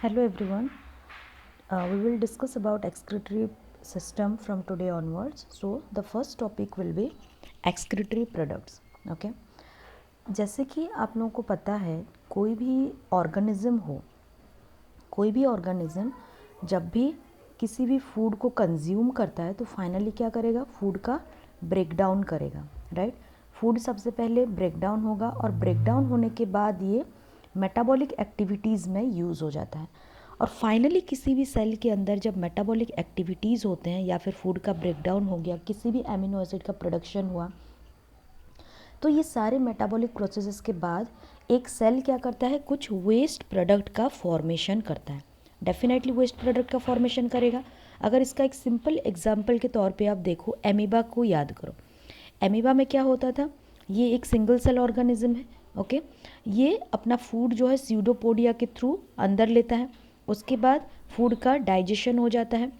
Hello everyone. We will discuss about excretory system from today onwards. So the first topic will be excretory products. Okay. जैसे कि आप लोगों को पता है कोई भी ऑर्गेनिज्म जब भी किसी भी फूड को कंज्यूम करता है तो फाइनली क्या करेगा, फूड का ब्रेक डाउन करेगा, राइट। फूड सबसे पहले ब्रेक डाउन होगा और ब्रेक डाउन होने के बाद ये मेटाबॉलिक एक्टिविटीज़ में यूज़ हो जाता है और फाइनली किसी भी सेल के अंदर जब मेटाबॉलिक एक्टिविटीज़ होते हैं या फिर फूड का ब्रेक डाउन हो गया, किसी भी एमिनो एसिड का प्रोडक्शन हुआ, तो ये सारे मेटाबॉलिक प्रोसेसेस के बाद एक सेल क्या करता है, कुछ वेस्ट प्रोडक्ट का फॉर्मेशन करता है। डेफिनेटली वेस्ट प्रोडक्ट का फॉर्मेशन करेगा। अगर इसका एक सिंपल एग्जांपल के तौर पे आप देखो, एमीबा को याद करो। एमीबा में क्या होता था, ये एक सिंगल सेल ऑर्गेनिज्म है, ओके। ये अपना फूड जो है स्यूडोपोडिया के थ्रू अंदर लेता है, उसके बाद फूड का डाइजेशन हो जाता है,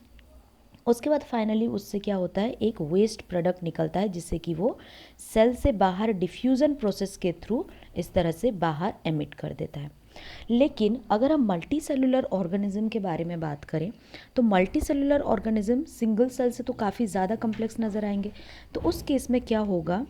उसके बाद फाइनली उससे क्या होता है, एक वेस्ट प्रोडक्ट निकलता है जिससे कि वो सेल से बाहर डिफ्यूज़न प्रोसेस के थ्रू इस तरह से बाहर एमिट कर देता है। लेकिन अगर हम मल्टी सेलुलर ऑर्गेनिज्म के बारे में बात करें तो multicellular organism single cell से तो काफ़ी ज़्यादा कम्प्लेक्स नज़र आएंगे। तो उस केस में क्या होगा,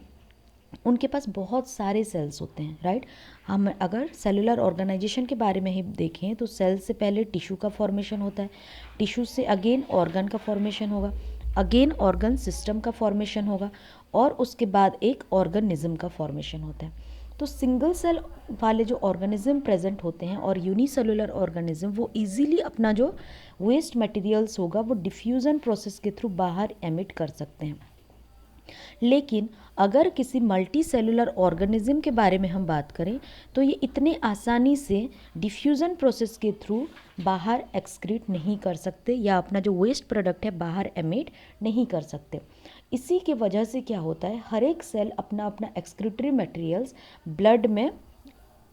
उनके पास बहुत सारे सेल्स होते हैं, राइट। हम अगर सेलुलर ऑर्गेनाइजेशन के बारे में ही देखें तो सेल से पहले टिश्यू का फॉर्मेशन होता है, टिश्यू से अगेन ऑर्गन का फॉर्मेशन होगा, अगेन ऑर्गन सिस्टम का फॉर्मेशन होगा और उसके बाद एक ऑर्गेनिज्म का फॉर्मेशन होता है। तो सिंगल सेल वाले जो ऑर्गेनिज्म प्रेजेंट होते हैं और यूनिसेलुलर ऑर्गेनिज्म वो इजीली अपना जो वेस्ट मटेरियल्स होगा वो डिफ्यूज़न प्रोसेस के थ्रू बाहर एमिट कर सकते हैं। लेकिन अगर किसी मल्टी सेलुलर ऑर्गेनिज्म के बारे में हम बात करें तो ये इतने आसानी से डिफ्यूज़न प्रोसेस के थ्रू बाहर एक्सक्रीट नहीं कर सकते या अपना जो वेस्ट प्रोडक्ट है बाहर एमिट नहीं कर सकते। इसी के वजह से क्या होता है, हर एक सेल अपना अपना एक्सक्रीटरी मटेरियल्स ब्लड में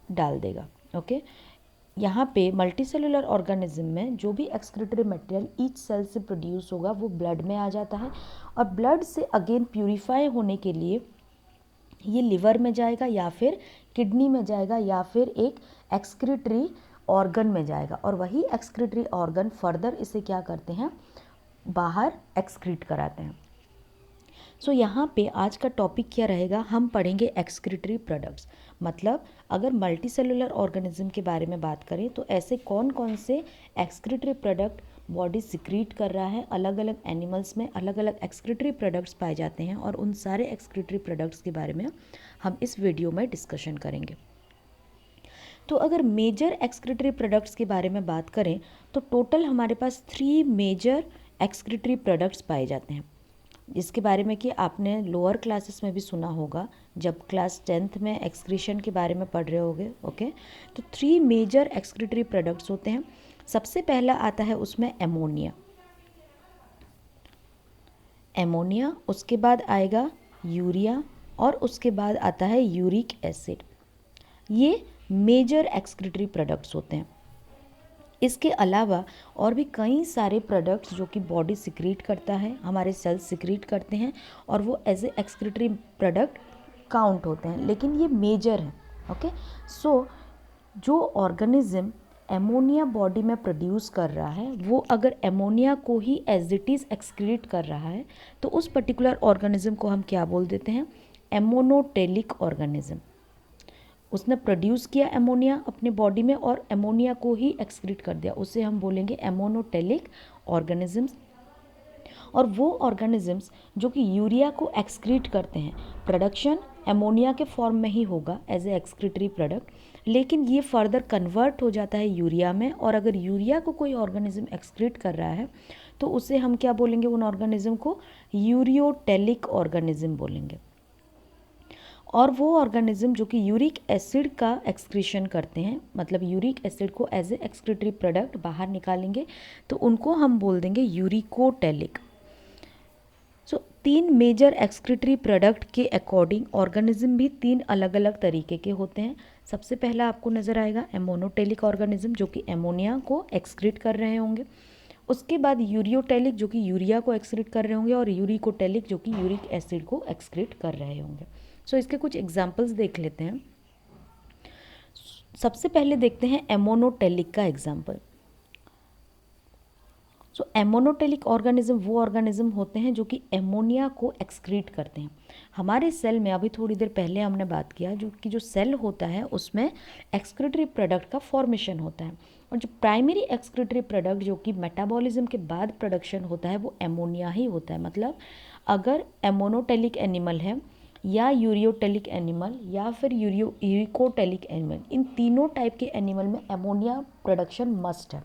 डाल देगा, ओके। यहाँ पे मल्टीसेलुलर ऑर्गेनिज्म में जो भी एक्सक्रीटरी मटेरियल ईच सेल से प्रोड्यूस होगा वो ब्लड में आ जाता है और ब्लड से अगेन प्यूरिफाई होने के लिए ये लिवर में जाएगा या फिर किडनी में जाएगा या फिर एक एक्सक्रीटरी ऑर्गन में जाएगा और वही एक्सक्रीटरी ऑर्गन फर्दर इसे क्या करते हैं, बाहर एक्सक्रीट कराते हैं। सो यहाँ पे आज का टॉपिक क्या रहेगा, हम पढ़ेंगे एक्सक्रीटरी प्रोडक्ट्स। मतलब अगर मल्टी सेलुलर ऑर्गेनिज्म के बारे में बात करें तो ऐसे कौन कौन से एक्सक्रीटरी प्रोडक्ट बॉडी सिक्रीट कर रहा है। अलग अलग एनिमल्स में अलग अलग एक्सक्रीटरी प्रोडक्ट्स पाए जाते हैं और उन सारे एक्सक्रीटरी प्रोडक्ट्स के बारे में हम इस वीडियो में डिस्कशन करेंगे। तो अगर मेजर एक्सक्रीटरी प्रोडक्ट्स के बारे में बात करें तो टोटल हमारे पास 3 मेजर एक्सक्रीटरी प्रोडक्ट्स पाए जाते हैं, जिसके बारे में कि आपने लोअर क्लासेस में भी सुना होगा जब क्लास 10th में एक्सक्रीशन के बारे में पढ़ रहे होगे, ओके। तो 3 मेजर एक्सक्रीटरी प्रोडक्ट्स होते हैं। सबसे पहला आता है उसमें एमोनिया, उसके बाद आएगा यूरिया और उसके बाद आता है यूरिक एसिड। ये मेजर एक्सक्रीटरी प्रोडक्ट्स होते हैं। इसके अलावा और भी कई सारे प्रोडक्ट्स जो कि बॉडी सिक्रीट करता है, हमारे सेल्स सिक्रीट करते हैं और वो as a excretory product count होते हैं, लेकिन ये मेजर है, ओके। सो जो ऑर्गेनिज्म एमोनिया बॉडी में प्रोड्यूस कर रहा है वो अगर एमोनिया को ही एज इट इज़ एक्सक्रीट कर रहा है तो उस पर्टिकुलर ऑर्गेनिज्म को हम क्या बोल देते हैं, एमोनोटेलिक ऑर्गेनिज्म। उसने प्रोड्यूस किया एमोनिया अपने बॉडी में और एमोनिया को ही एक्सक्रीट कर दिया, उसे हम बोलेंगे एमोनोटेलिक ऑर्गेनिजम्स। और वो ऑर्गेनिजम्स जो कि यूरिया को एक्सक्रीट करते हैं, प्रोडक्शन एमोनिया के फॉर्म में ही होगा एज ए एक्सक्रीटरी प्रोडक्ट, लेकिन ये फर्दर कन्वर्ट हो जाता है यूरिया में। और अगर यूरिया को कोई ऑर्गेनिज्म एक्सक्रीट कर रहा है तो उसे हम क्या बोलेंगे, उन ऑर्गेनिज्म को यूरियोटेलिक ऑर्गेनिज्म बोलेंगे। और वो ऑर्गेनिज्म जो कि यूरिक एसिड का एक्सक्रीशन करते हैं, मतलब यूरिक एसिड को एज ए एक्सक्रीटरी प्रोडक्ट बाहर निकालेंगे, तो उनको हम बोल देंगे यूरिकोटेलिक। सो 3 मेजर एक्सक्रीटरी प्रोडक्ट के अकॉर्डिंग ऑर्गेनिज्म भी 3 अलग अलग तरीके के होते हैं। सबसे पहला आपको नज़र आएगा एमोनोटेलिक ऑर्गेनिज्म जो कि एमोनिया को एक्सक्रीट कर रहे होंगे, उसके बाद यूरियोटेलिक जो कि यूरिया को एक्सक्रीट कर रहे होंगे और यूरिकोटेलिक जो कि यूरिक एसिड को एक्सक्रीट कर रहे होंगे। सो इसके कुछ एग्जाम्पल्स देख लेते हैं। सबसे पहले देखते हैं एमोनोटेलिक का एग्जाम्पल। सो एमोनोटेलिक ऑर्गेनिज्म वो ऑर्गेनिज्म होते हैं जो कि एमोनिया को एक्सक्रीट करते हैं। हमारे सेल में अभी थोड़ी देर पहले हमने बात किया जो कि जो सेल होता है उसमें एक्सक्रीटरी प्रोडक्ट का फॉर्मेशन होता है, और जो प्राइमरी एक्सक्रीटरी प्रोडक्ट जो कि मेटाबॉलिज्म के बाद प्रोडक्शन होता है वो एमोनिया ही होता है। मतलब अगर एमोनोटेलिक एनिमल है या यूरियोटेलिक एनिमल या फिर यूरिकोटेलिक एनिमल, इन तीनों टाइप के एनिमल में एमोनिया प्रोडक्शन मस्ट है।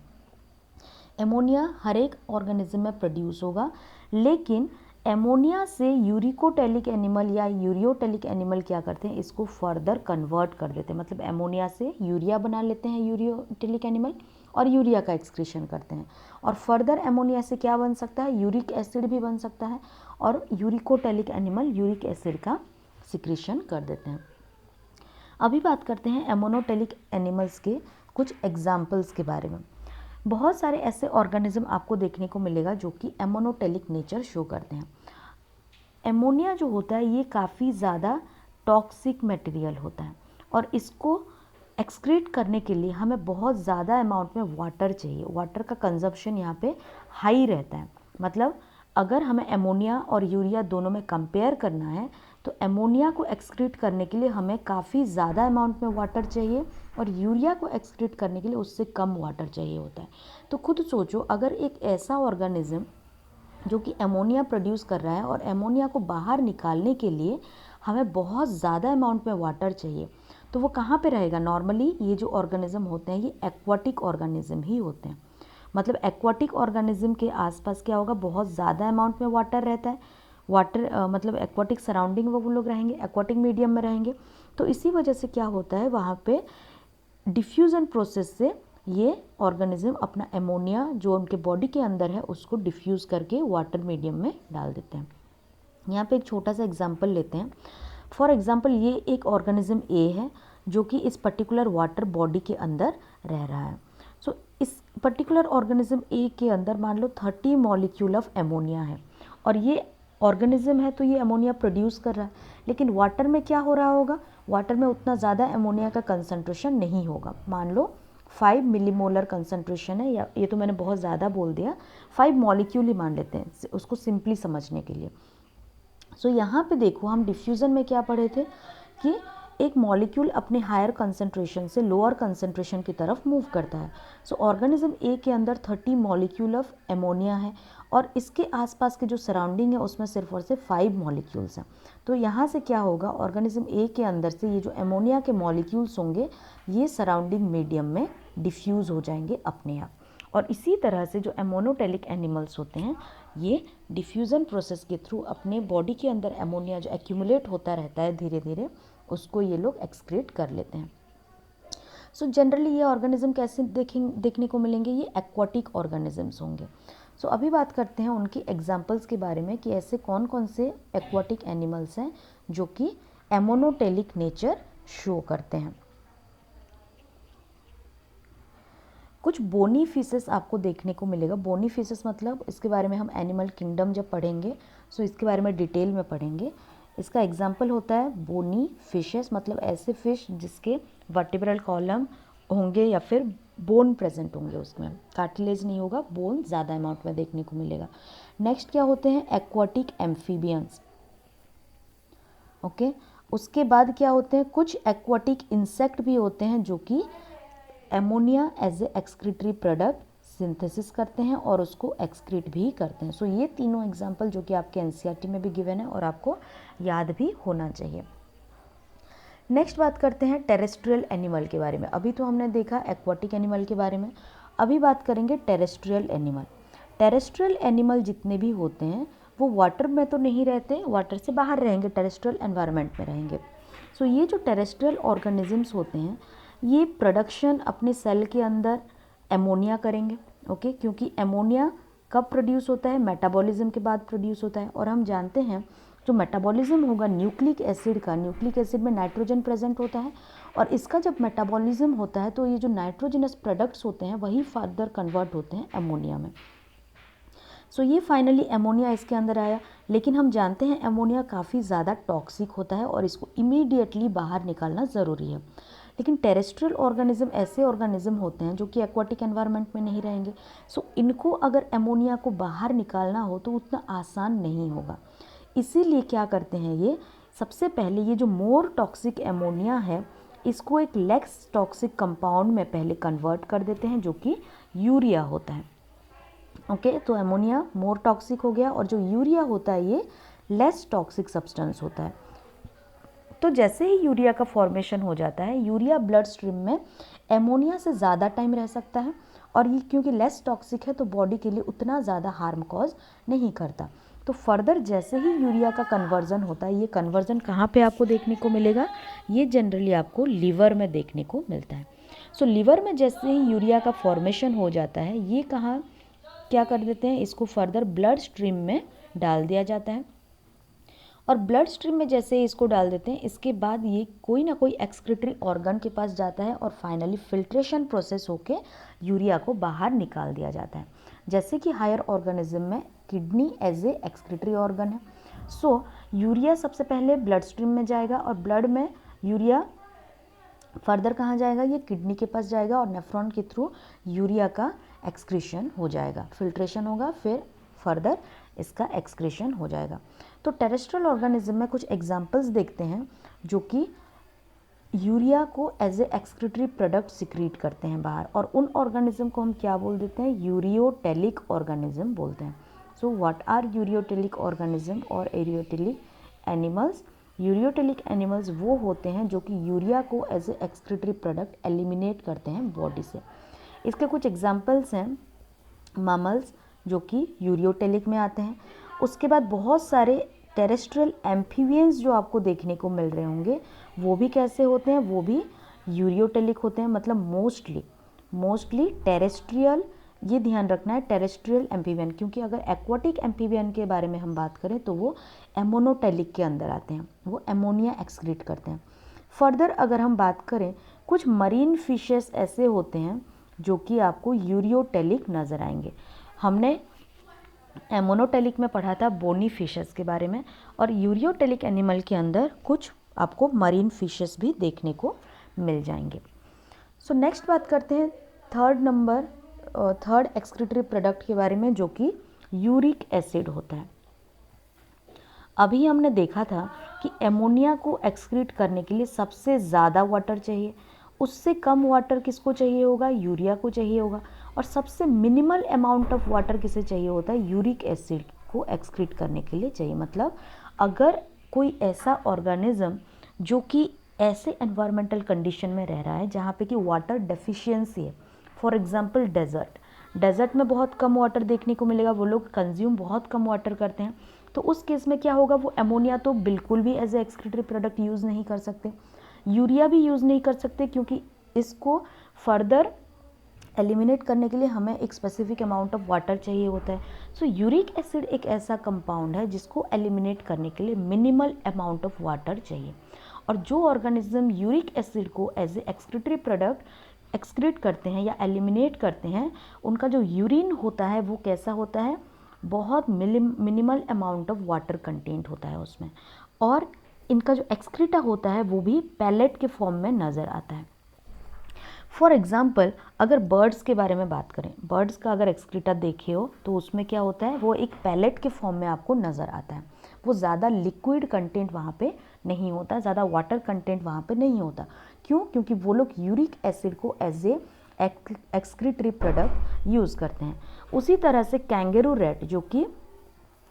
एमोनिया हर एक ऑर्गेनिज्म में प्रोड्यूस होगा, लेकिन एमोनिया से यूरिकोटेलिक एनिमल या यूरियोटेलिक एनिमल क्या करते हैं, इसको फर्दर कन्वर्ट कर देते हैं। मतलब एमोनिया से यूरिया बना लेते हैं यूरियोटेलिक एनिमल और यूरिया का एक्सक्रीशन करते हैं, और फर्दर एमोनिया से क्या बन सकता है, यूरिक एसिड भी बन सकता है, और यूरिकोटेलिक एनिमल यूरिक एसिड का सिक्रीशन कर देते हैं। अभी बात करते हैं एमोनोटेलिक एनिमल्स के कुछ एग्जाम्पल्स के बारे में। बहुत सारे ऐसे ऑर्गेनिज्म आपको देखने को मिलेगा जो कि एमोनोटेलिक नेचर शो करते हैं। एमोनिया जो होता है ये काफ़ी ज़्यादा टॉक्सिक मटेरियल होता है, और इसको एक्सक्रीट करने के लिए हमें बहुत ज़्यादा अमाउंट में वाटर चाहिए। वाटर का कंजप्शन यहाँ पे हाई रहता है। मतलब अगर हमें एमोनिया और यूरिया दोनों में कंपेयर करना है तो एमोनिया को एक्सक्रीट करने के लिए हमें काफ़ी ज़्यादा अमाउंट में वाटर चाहिए, और यूरिया को एक्सक्रीट करने के लिए उससे कम वाटर चाहिए होता है। तो खुद सोचो, अगर एक ऐसा ऑर्गेनिज्म जो कि एमोनिया प्रोड्यूस कर रहा है और एमोनिया को बाहर निकालने के लिए हमें बहुत ज़्यादा अमाउंट में वाटर चाहिए, तो वो कहाँ पे रहेगा। नॉर्मली ये जो ऑर्गेनिज्म होते हैं ये एक्वाटिक ऑर्गेनिज्म ही होते हैं। मतलब एक्वाटिक ऑर्गेनिज्म के आसपास क्या होगा, बहुत ज़्यादा अमाउंट में वाटर रहता है। वाटर मतलब एक्वाटिक सराउंडिंग वो लोग रहेंगे, एक्वाटिक मीडियम में रहेंगे। तो इसी वजह से क्या होता है, वहाँ पे डिफ्यूज़न प्रोसेस से ये ऑर्गेनिज्म अपना एमोनिया जो उनके बॉडी के अंदर है उसको डिफ्यूज़ करके वाटर मीडियम में डाल देते हैं। यहाँ पे एक छोटा सा एग्जांपल लेते हैं। फॉर एग्जांपल ये एक ऑर्गेनिज्म ए है जो कि इस पर्टिकुलर वाटर बॉडी के अंदर रह रहा है। सो इस पर्टिकुलर ऑर्गेनिज्म ए के अंदर मान लो 30 मॉलिक्यूल ऑफ एमोनिया है, और ये ऑर्गेनिज्म है तो ये अमोनिया प्रोड्यूस कर रहा है। लेकिन वाटर में क्या हो रहा होगा, वाटर में उतना ज़्यादा एमोनिया का कंसंट्रेशन नहीं होगा। मान लो 5 मिलीमोलर कंसंट्रेशन है, या ये तो मैंने बहुत ज़्यादा बोल दिया, 5 मॉलिक्यूल ही मान लेते हैं उसको सिंपली समझने के लिए। सो यहाँ पे देखो, हम डिफ्यूज़न में क्या पढ़े थे कि एक मॉलिक्यूल अपने हायर कंसंट्रेशन से लोअर कंसंट्रेशन की तरफ मूव करता है। सो ऑर्गेनिज्म ए के अंदर 30 मॉलिक्यूल ऑफ एमोनिया है, और इसके आसपास के जो सराउंडिंग है उसमें सिर्फ और सिर्फ 5 मॉलिक्यूल्स हैं। तो यहाँ से क्या होगा, ऑर्गेनिज्म ए के अंदर से ये जो एमोनिया के मॉलिक्यूल्स होंगे ये सराउंडिंग मीडियम में डिफ्यूज़ हो जाएंगे अपने आप। और इसी तरह से जो एमोनोटेलिक एनिमल्स होते हैं ये डिफ्यूज़न प्रोसेस के थ्रू अपने बॉडी के अंदर एमोनिया जो एक्यूमुलेट होता रहता है धीरे धीरे, उसको ये लोग एक्सक्रीट कर लेते हैं। सो जनरली ये ऑर्गेनिज्म कैसे देखने को मिलेंगे, ये एक्वाटिक ऑर्गेनिजम्स होंगे। सो अभी बात करते हैं उनकी एग्जांपल्स के बारे में कि ऐसे कौन कौन से एक्वाटिक एनिमल्स हैं जो कि एमोनोटेलिक नेचर शो करते हैं। कुछ बोनी फिशेस आपको देखने को मिलेगा। बोनी फिशेस मतलब इसके बारे में हम एनिमल किंगडम जब पढ़ेंगे सो इसके बारे में डिटेल में पढ़ेंगे। इसका एग्जाम्पल होता है बोनी फिशेस, मतलब ऐसे फिश जिसके वर्टिब्रल कॉलम होंगे या फिर बोन प्रेजेंट होंगे, उसमें कार्टिलेज नहीं होगा, बोन ज़्यादा अमाउंट में देखने को मिलेगा। नेक्स्ट क्या होते हैं, एक्वाटिक एम्फीबियंस। ओके, उसके बाद क्या होते हैं, कुछ एक्वाटिक इंसेक्ट भी होते हैं जो कि ammonia as a excretory product synthesis करते हैं और उसको एक्सक्रीट भी करते हैं। सो ये तीनों एग्जाम्पल जो कि आपके एनसीईआरटी में भी गिवन है और आपको याद भी होना चाहिए। नेक्स्ट बात करते हैं टेरेस्ट्रियल एनिमल के बारे में। अभी तो हमने देखा एक्वाटिक एनिमल के बारे में, अभी बात करेंगे टेरेस्ट्रियल एनिमल। टेरेस्ट्रियल एनिमल जितने भी होते हैं वो वाटर में तो नहीं रहते, वाटर से बाहर रहेंगे, टेरेस्ट्रियल एनवायरनमेंट में रहेंगे। सो ये जो टेरेस्ट्रियल ऑर्गेनिजम्स होते हैं ये प्रोडक्शन अपने सेल के अंदर एमोनिया करेंगे। ओके, क्योंकि एमोनिया कब प्रोड्यूस होता है, मेटाबॉलिज्म के बाद प्रोड्यूस होता है। और हम जानते हैं जो मेटाबॉलिज्म होगा न्यूक्लिक एसिड का, न्यूक्लिक एसिड में नाइट्रोजन प्रेजेंट होता है, और इसका जब मेटाबॉलिज्म होता है तो ये जो नाइट्रोजनस प्रोडक्ट्स होते हैं वही फर्दर कन्वर्ट होते हैं एमोनिया में। सो ये फाइनली एमोनिया इसके अंदर आया। लेकिन हम जानते हैं एमोनिया काफ़ी ज़्यादा टॉक्सिक होता है और इसको इमीडिएटली बाहर निकालना ज़रूरी है। लेकिन टेरेस्ट्रियल ऑर्गेनिज्म ऐसे ऑर्गेनिज्म होते हैं जो कि एक्वाटिक एनवायरनमेंट में नहीं रहेंगे। सो इनको अगर एमोनिया को बाहर निकालना हो तो उतना आसान नहीं होगा। इसीलिए क्या करते हैं ये, सबसे पहले ये जो मोर टॉक्सिक एमोनिया है इसको एक लेस टॉक्सिक कंपाउंड में पहले कन्वर्ट कर देते हैं जो कि यूरिया होता है। ओके, तो एमोनिया मोर टॉक्सिक हो गया और जो यूरिया होता है ये लेस टॉक्सिक सब्सटेंस होता है। तो जैसे ही यूरिया का फॉर्मेशन हो जाता है, यूरिया ब्लड स्ट्रीम में एमोनिया से ज़्यादा टाइम रह सकता है और ये क्योंकि लेस टॉक्सिक है तो बॉडी के लिए उतना ज़्यादा हार्म कॉज नहीं करता। तो फर्दर जैसे ही यूरिया का कन्वर्जन होता है, ये कन्वर्जन कहाँ पे आपको देखने को मिलेगा, ये जनरली आपको लीवर में देखने को मिलता है। सो लीवर में जैसे ही यूरिया का फॉर्मेशन हो जाता है, ये कहाँ क्या कर देते हैं, इसको फर्दर ब्लड स्ट्रीम में डाल दिया जाता है और ब्लड स्ट्रीम में जैसे ही इसको डाल देते हैं इसके बाद ये कोई ना कोई एक्सक्रीटरी ऑर्गन के पास जाता है और फाइनली फिल्ट्रेशन प्रोसेस होके यूरिया को बाहर निकाल दिया जाता है। जैसे कि हायर ऑर्गेनिज्म में kidney as a excretory organ है। सो यूरिया सबसे पहले ब्लड स्ट्रीम में जाएगा और ब्लड में यूरिया फर्दर कहाँ जाएगा, ये किडनी के पास जाएगा और नेफ्रॉन के थ्रू यूरिया का एक्सक्रीशन हो जाएगा, फिल्ट्रेशन होगा, फिर फर्दर इसका एक्सक्रीशन हो जाएगा। तो टेरेस्ट्रियल ऑर्गेनिज्म में कुछ एग्जांपल्स देखते हैं जो कि यूरिया को as a excretory product secrete करते हैं बाहर, और उन ऑर्गेनिज्म को हम क्या बोल देते हैं, यूरियोटेलिक ऑर्गेनिज्म बोलते हैं। So what are ureotelic organism और एरियोटेलिक एनिमल्स? यूरियोटेलिक एनिमल्स वो होते हैं जो कि यूरिया को as a excretory product eliminate करते हैं बॉडी से। इसके कुछ एग्जांपल्स हैं मैमल्स जो कि यूरियोटेलिक में आते हैं। उसके बाद बहुत सारे टेरेस्ट्रियल एम्फीबियंस जो आपको देखने को मिल रहे होंगे वो भी कैसे होते हैं, वो भी यूरियोटेलिक होते हैं, मतलब मोस्टली टेरेस्ट्रियल। ये ध्यान रखना है टेरेस्ट्रियल एम्फीबियन, क्योंकि अगर एक्वाटिक एम्फीबियन के बारे में हम बात करें तो वो एमोनोटेलिक के अंदर आते हैं, वो एमोनिया एक्सक्रीट करते हैं। फर्दर अगर हम बात करें, कुछ मरीन फिशेस ऐसे होते हैं जो कि आपको यूरियोटेलिक नज़र आएंगे। हमने एमोनोटेलिक में पढ़ा था बोनी फिशेस के बारे में, और यूरियोटेलिक एनिमल के अंदर कुछ आपको मरीन फिशेस भी देखने को मिल जाएंगे। सो नेक्स्ट बात करते हैं थर्ड एक्सक्रीटरी प्रोडक्ट के बारे में जो कि यूरिक एसिड होता है। अभी हमने देखा था कि एमोनिया को एक्सक्रीट करने के लिए सबसे ज़्यादा वाटर चाहिए, उससे कम वाटर किसको चाहिए होगा, यूरिया को चाहिए होगा, और सबसे मिनिमल अमाउंट ऑफ वाटर किसे चाहिए होता है, यूरिक एसिड को एक्सक्रीट करने के लिए चाहिए। मतलब अगर कोई ऐसा ऑर्गेनिज्म जो कि ऐसे एनवायरमेंटल कंडीशन में रह रहा है जहाँ पे कि वाटर डेफिशिएंसी है, फॉर एग्जांपल डेजर्ट में बहुत कम वाटर देखने को मिलेगा, वो लोग कंज्यूम बहुत कम वाटर करते हैं, तो उस केस में क्या होगा, वो एमोनिया तो बिल्कुल भी as a excretory product use नहीं कर सकते, यूरिया भी यूज़ नहीं कर सकते, क्योंकि इसको फर्दर एलिमिनेट करने के लिए हमें एक स्पेसिफिक अमाउंट ऑफ वाटर चाहिए होता है। सो यूरिक एसिड एक ऐसा कंपाउंड है जिसको एलिमिनेट करने के लिए मिनिमल अमाउंट ऑफ वाटर चाहिए, और जो ऑर्गेनिज्म यूरिक एसिड को as a excretory product excrete करते हैं या एलिमिनेट करते हैं, उनका जो यूरिन होता है वो कैसा होता है, बहुत minimal amount of water content होता है उसमें, और इनका जो एक्सक्रीटा होता है वो भी पैलेट के फॉर्म में नज़र आता है। फॉर एग्जाम्पल अगर बर्ड्स के बारे में बात करें, बर्ड्स का अगर एक्सक्रीटा देखे हो तो उसमें क्या होता है, वो एक पैलेट के फॉर्म में आपको नज़र आता है। वो ज़्यादा लिक्विड कंटेंट वहाँ पे नहीं होता, ज़्यादा वाटर कंटेंट वहाँ पे नहीं होता। क्यों? क्योंकि वो लोग यूरिक एसिड को as a excretory product use करते हैं। उसी तरह से कैंगरू रैट जो कि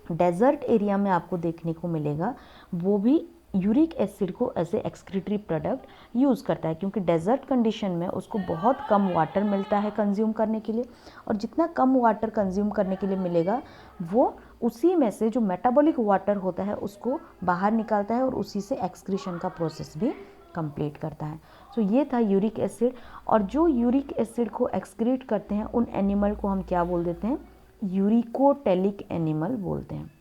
डेजर्ट एरिया में आपको देखने को मिलेगा, वो भी यूरिक एसिड को as a excretory product use करता है, क्योंकि डेजर्ट कंडीशन में उसको बहुत कम वाटर मिलता है कंज्यूम करने के लिए, और जितना कम वाटर कंज्यूम करने के लिए मिलेगा वो उसी में से जो मेटाबॉलिक वाटर होता है उसको बाहर निकालता है और उसी से एक्सक्रीशन का प्रोसेस भी कंप्लीट करता है। सो ये था यूरिक एसिड, और जो यूरिक एसिड को एक्सक्रीट करते हैं उन एनिमल को हम क्या बोल देते हैं, यूरिकोटेलिक एनिमल बोलते हैं।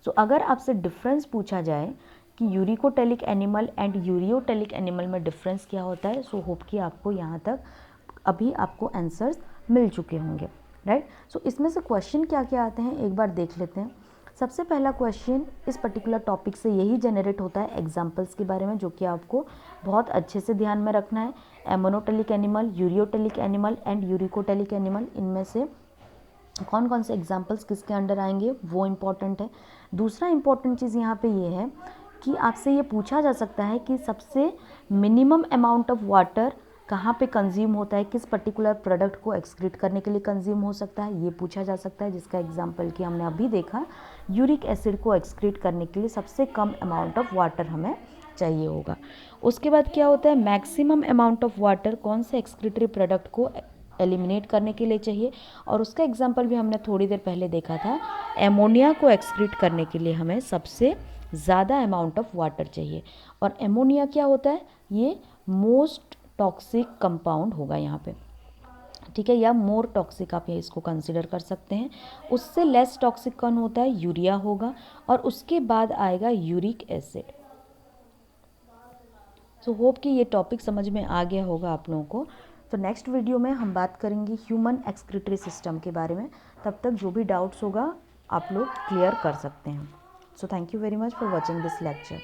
सो अगर आपसे डिफरेंस पूछा जाए कि uricotelic animal and ureotelic animal में डिफरेंस क्या होता है, सो होप कि आपको यहाँ तक अभी आपको आंसर्स मिल चुके होंगे, राइट। सो इसमें से क्वेश्चन क्या क्या आते हैं एक बार देख लेते हैं। सबसे पहला क्वेश्चन इस पर्टिकुलर टॉपिक से यही जनरेट होता है एग्जाम्पल्स के बारे में, जो कि आपको बहुत अच्छे से ध्यान में रखना है। Ammonotelic animal, ureotelic animal and uricotelic animal, इनमें से कौन कौन से एग्जाम्पल्स किसके अंडर आएंगे वो इम्पॉर्टेंट है। दूसरा इम्पॉर्टेंट चीज़ यहाँ पे ये है कि आपसे ये पूछा जा सकता है कि सबसे मिनिमम अमाउंट ऑफ वाटर कहाँ पे कंज्यूम होता है, किस पर्टिकुलर प्रोडक्ट को एक्सक्रीट करने के लिए कंज्यूम हो सकता है, ये पूछा जा सकता है। जिसका एग्जांपल कि हमने अभी देखा, यूरिक एसिड को एक्सक्रीट करने के लिए सबसे कम अमाउंट ऑफ वाटर हमें चाहिए होगा। उसके बाद क्या होता है, मैक्सिमम अमाउंट ऑफ वाटर कौन से एक्सक्रीटरी प्रोडक्ट को एलिमिनेट करने के लिए चाहिए, और उसका एग्जाम्पल भी हमने थोड़ी देर पहले देखा था। एमोनिया को एक्सक्रीट करने के लिए हमें सबसे ज़्यादा अमाउंट ऑफ वाटर चाहिए, और एमोनिया क्या होता है, ये मोस्ट टॉक्सिक कंपाउंड होगा यहाँ पे, ठीक है, या मोर टॉक्सिक आप ये इसको कंसिडर कर सकते हैं। उससे लेस टॉक्सिक कौन होता है, यूरिया होगा, और उसके बाद आएगा यूरिक एसिड। सो होप कि ये टॉपिक समझ में आ गया होगा आप लोगों को। तो नेक्स्ट वीडियो में हम बात करेंगे ह्यूमन एक्सक्रीटरी सिस्टम के बारे में। तब तक जो भी डाउट्स होगा आप लोग क्लियर कर सकते हैं। So thank you very much for watching this lecture.